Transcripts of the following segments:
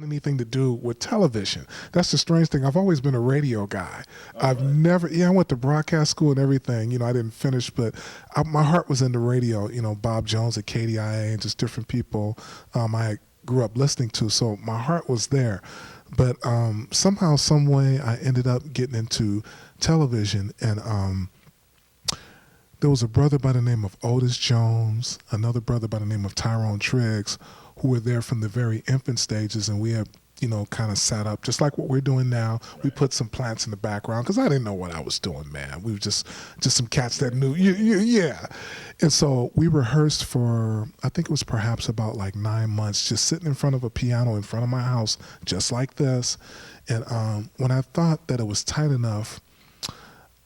anything to do with television. That's the strange thing. I've always been a radio guy. I've never, I went to broadcast school and everything. I didn't finish, but my heart was in the radio. Bob Jones at KDIA and just different people I grew up listening to. So my heart was there. But somehow, some way, I ended up getting into television. And there was a brother by the name of Odis Jones, another brother by the name of Tyrone Triggs, who were there from the very infant stages, and we had, kind of sat up, just like what we're doing now. Right. We put some plants in the background, because I didn't know what I was doing, man. We were just some cats that knew, yeah. And so we rehearsed for, I think it was perhaps about like 9 months, just sitting in front of a piano in front of my house, just like this. And when I thought that it was tight enough,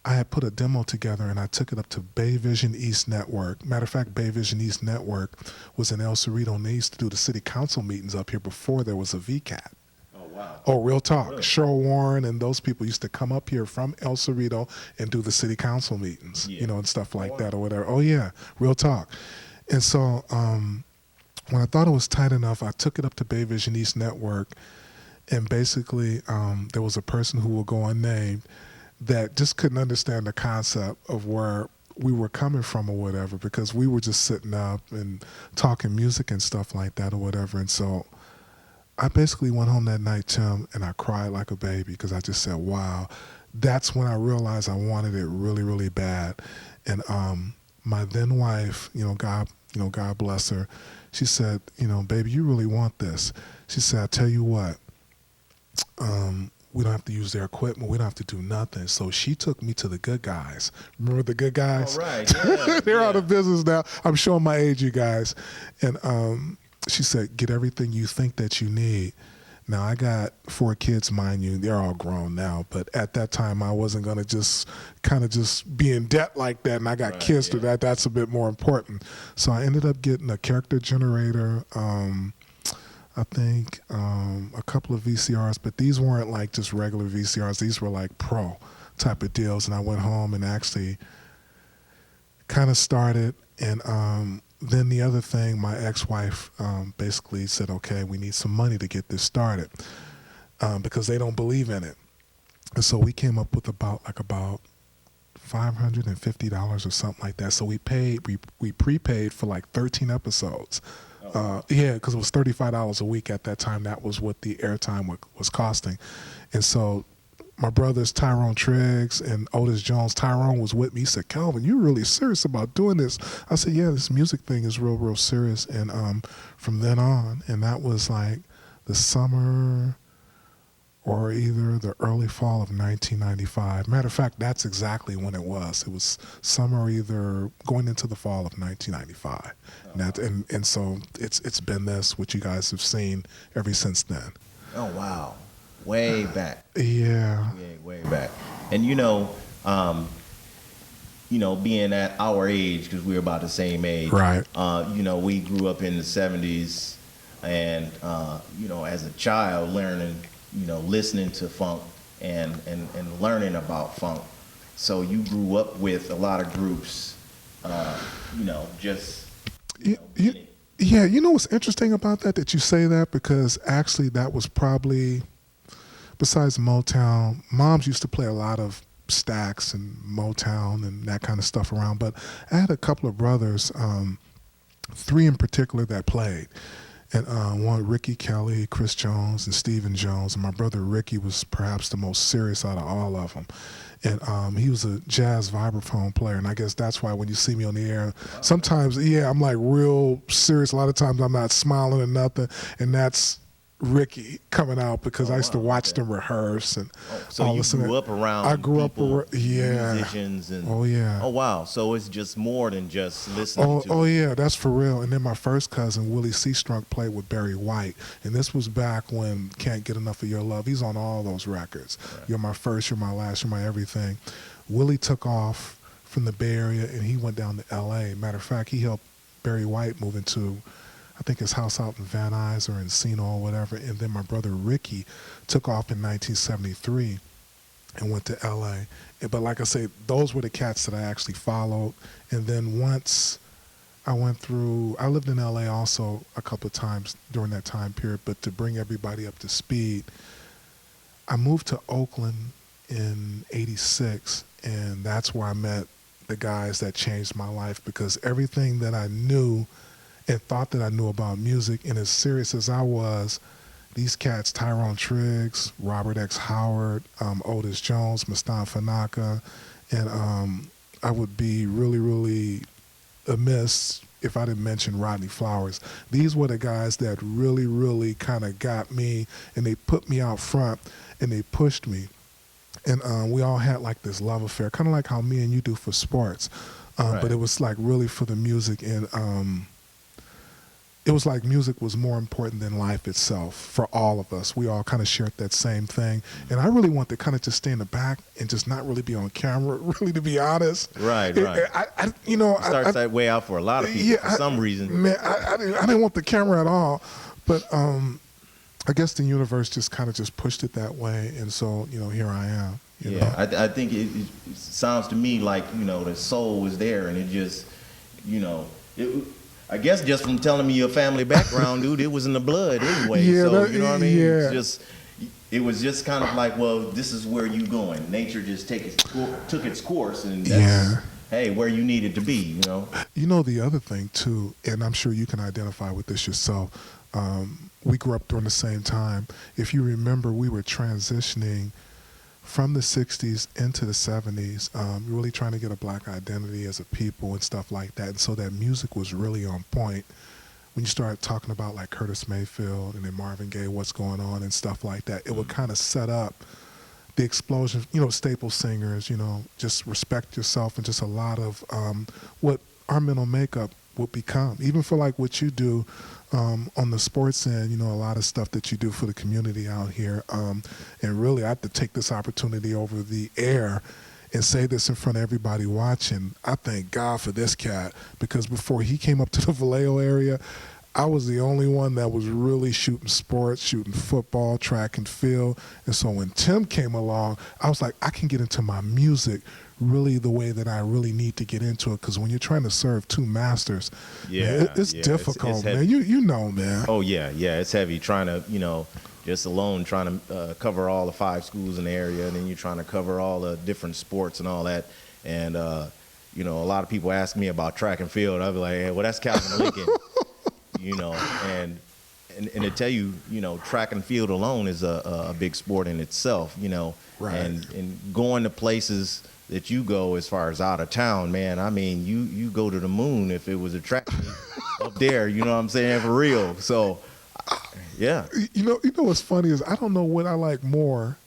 I had put a demo together and I took it up to Bay Vision East Network. Matter of fact, Bay Vision East Network was in El Cerrito, and they used to do the city council meetings up here before there was a VCAT. Oh, wow. Oh, real talk. Really? Cheryl Warren and those people used to come up here from El Cerrito and do the city council meetings, and stuff like that or whatever. Oh, yeah, real talk. And so when I thought it was tight enough, I took it up to Bay Vision East Network, and basically there was a person who will go unnamed that just couldn't understand the concept of where we were coming from or whatever, because we were just sitting up and talking music and stuff like that or whatever. And so I basically went home that night, Tim, and I cried like a baby, because I just said, wow. That's when I realized I wanted it really, really bad. And my then wife, God bless her, she said, baby, you really want this. She said, I tell you what, we don't have to use their equipment. We don't have to do nothing. So she took me to the Good Guys. Remember the Good Guys? Oh, right. Yeah, They're out of business now. I'm showing my age, you guys. And she said, get everything you think that you need. Now, I got 4 kids, mind you. They're all grown now. But at that time, I wasn't going to just kind of just be in debt like that. And I got kids to that. That's a bit more important. So I ended up getting a character generator, I think a couple of VCRs, but these weren't like just regular VCRs. These were like pro type of deals. And I went home and actually kind of started. And then the other thing, my ex-wife basically said, okay, we need some money to get this started because they don't believe in it. And so we came up with about $550 or something like that. So we prepaid for like 13 episodes. Because it was $35 a week at that time. That was what the airtime was costing. And so my brothers, Tyrone Triggs and Odis Jones, Tyrone was with me. He said, Calvin, you're really serious about doing this? I said, yeah, this music thing is real, real serious. And from then on, and that was like the summer or either the early fall of 1995. Matter of fact, that's exactly when it was. It was summer, either going into the fall of 1995. And so it's been this, what you guys have seen ever since then. Oh, wow. Way back. Yeah. Way back. And, being at our age, because we're about the same age. Right. We grew up in the 70s and, as a child learning, listening to funk and learning about funk. So you grew up with a lot of groups, Yeah, what's interesting about that you say that, because actually that was probably, besides Motown, moms used to play a lot of Stax and Motown and that kind of stuff around, but I had a couple of brothers, 3 in particular that played. And one, Ricky Kelly, Chris Jones, and Stephen Jones. And my brother Ricky was perhaps the most serious out of all of them. And he was a jazz vibraphone player. And I guess that's why when you see me on the air, sometimes, I'm like real serious. A lot of times I'm not smiling or nothing. And that's Ricky coming out, because I used to watch them rehearse. And so you grew up around I grew people, up around, musicians. And, Oh, wow. So it's just more than just listening to Oh, yeah, that's for real. And then my first cousin, Willie Seastrunk, played with Barry White. And this was back when Can't Get Enough of Your Love. He's on all those records. Right. You're My First, You're My Last, You're My Everything. Willie took off from the Bay Area, and he went down to L.A. Matter of fact, he helped Barry White move into, I think, his house out in Van Nuys or Encino or whatever. And then my brother Ricky took off in 1973 and went to L.A. But like I say, those were the cats that I actually followed. And then once I lived in LA also a couple of times during that time period, but to bring everybody up to speed, I moved to Oakland in '86, and that's where I met the guys that changed my life, because everything that I knew and thought that I knew about music, and as serious as I was, these cats, Tyrone, Triggs, Robert X. Howard, Odis Jones, Mastahn, Fanaka, and I would be really, really amiss if I didn't mention Rodney Flowers. These were the guys that really, really kind of got me, and they put me out front, and they pushed me. And we all had like this love affair, kind of like how me and you do for sports. Right. But it was like really for the music, and it was like music was more important than life itself for all of us. We all kind of shared that same thing. And I really want to kind of just stay in the back and just not really be on camera, really, to be honest. Right. Starts that way out for a lot of people for some reason. Man, I didn't want the camera at all. But I guess the universe just kind of just pushed it that way. And so, here I am. You know? I think it sounds to me like, the soul was there, and it just, I guess just from telling me your family background, dude, it was in the blood anyway. Yeah, so, you know what I mean? Yeah. It was just kind of like, well, this is where you going. Nature just took its course, and that's, hey, where you needed to be, The other thing, too, and I'm sure you can identify with this yourself, we grew up during the same time. If you remember, we were transitioning from the 60s into the 70s, really trying to get a black identity as a people and stuff like that. And so that music was really on point. When you started talking about like Curtis Mayfield and then Marvin Gaye, what's going on and stuff like that, it would kind of set up the explosion, staple singers, just respect yourself, and just a lot of what our mental makeup would become. Even for like what you do on the sports end, a lot of stuff that you do for the community out here. And really, I have to take this opportunity over the air and say this in front of everybody watching. I thank God for this cat, because before he came up to the Vallejo area, I was the only one that was really shooting sports, shooting football, track and field. And so when Tim came along, I was like, I can get into my music really the way that I really need to get into it, because when you're trying to serve two masters, it's difficult, it's man. You know, man. Oh, yeah, it's heavy trying to, just alone trying to cover all the 5 schools in the area, and then you're trying to cover all the different sports and all that. And, a lot of people ask me about track and field. I'll be like, hey, well, that's Calvin Lincoln, and to tell you, track and field alone is a big sport in itself, Right. And going to places that you go as far as out of town, man, I mean, you go to the moon if it was a track meet up there, you know what I'm saying, for real. So, yeah. You know what's funny is I don't know what I like more.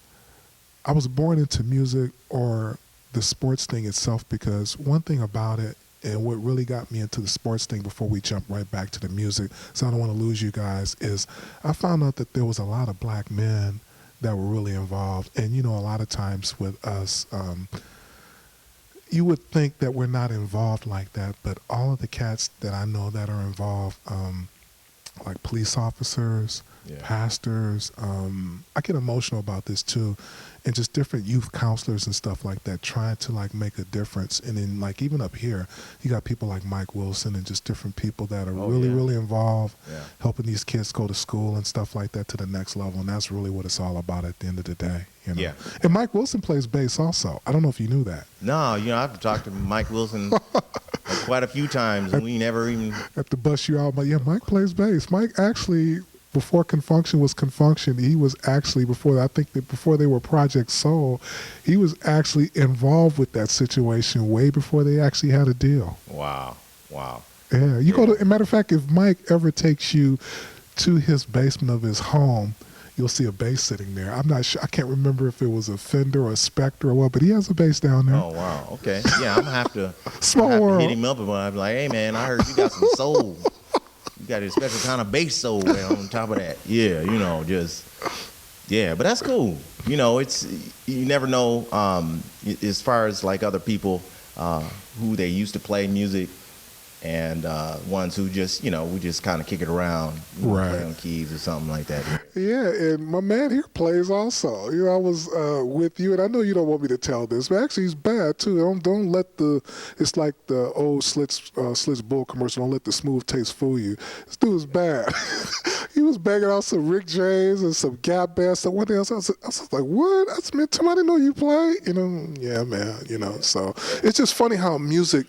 I was born into music or the sports thing itself, because one thing about it, and what really got me into the sports thing before we jump right back to the music, so I don't want to lose you guys, is I found out that there was a lot of black men that were really involved. And, a lot of times with us, you would think that we're not involved like that, but all of the cats that I know that are involved, like police officers, pastors, I get emotional about this too, and just different youth counselors and stuff like that, trying to like make a difference. And then like even up here, you got people like Mike Wilson and just different people that are really involved, helping these kids go to school and stuff like that to the next level. And that's really what it's all about at the end of the day. Yeah. And Mike Wilson plays bass also. I don't know if you knew that. No, I've talked to Mike Wilson quite a few times, and we never even have to bust you out. But yeah, Mike plays bass. Mike actually, before Confunction was Confunction, he was actually, before they were Project Soul, he was actually involved with that situation way before they actually had a deal. Wow. Yeah, go to, as a matter of fact, if Mike ever takes you to his basement of his home, you'll see a bass sitting there. I'm not sure. I can't remember if it was a Fender or a Spectre or what, but he has a bass down there. Oh, wow. Okay. Yeah, I'm going to have to world. Hit him up and I'll be like, hey, man, I heard you got some soul. You got a special kind of bass soul on top of that. Yeah, but that's cool. It's, you never know, as far as like other people who they used to play music, and ones who just, we just kind of kick it around, play on keys or something like that. Yeah, and my man here plays also. I was with you, and I know you don't want me to tell this, but actually he's bad too. Don't let it's like the old Slits Bull commercial, don't let the smooth taste fool you. This dude is bad. He was banging out some Rick James and some Gap Band, so one day I was like, what? That's meant to, I didn't know you play. Yeah, man, so it's just funny how music,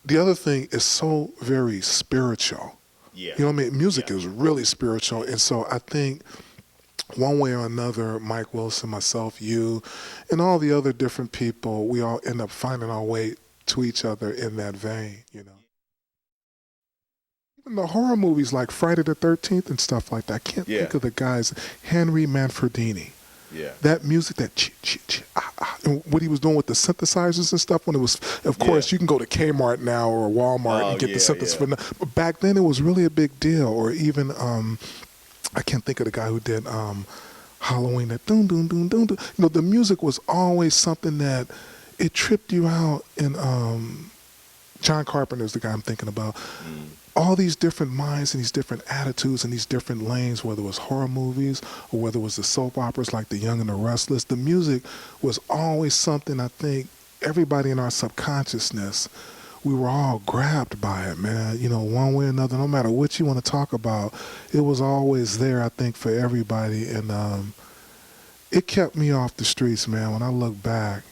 the other thing is so very spiritual. Yeah. You know what I mean? Music is really spiritual. And so I think one way or another, Mike Wilson, myself, you, and all the other different people, we all end up finding our way to each other in that vein, Even the horror movies like Friday the 13th and stuff like that, I can't think of the guys, Henry Manfredini. Yeah. That music, and what he was doing with the synthesizers and stuff, when it was, of course, you can go to Kmart now or Walmart and get the synthesizer. But back then, it was really a big deal. Or even, I can't think of the guy who did Halloween, that doom, doom, doom, doom, doom. The music was always something that it tripped you out. And John Carpenter is the guy I'm thinking about. All these different minds and these different attitudes and these different lanes, whether it was horror movies or whether it was the soap operas like The Young and the Restless, the music was always something I think everybody in our subconsciousness, we were all grabbed by it, man. One way or another, no matter what you want to talk about, it was always there, I think, for everybody. And it kept me off the streets, man. When I look back,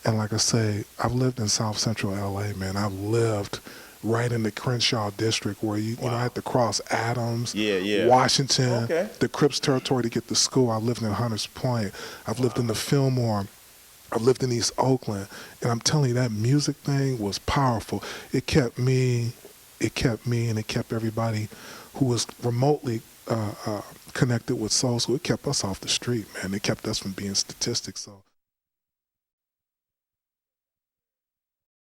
and like I say, I've lived in South Central LA, man. I've lived right in the Crenshaw district where you know I had to cross Adams, Washington, the Crips territory to get to school. I lived in Hunters Point. I've lived in the Fillmore. I've lived in East Oakland. And I'm telling you, that music thing was powerful. It kept me, and it kept everybody who was remotely connected with soul. So it kept us off the street, man. It kept us from being statistics. So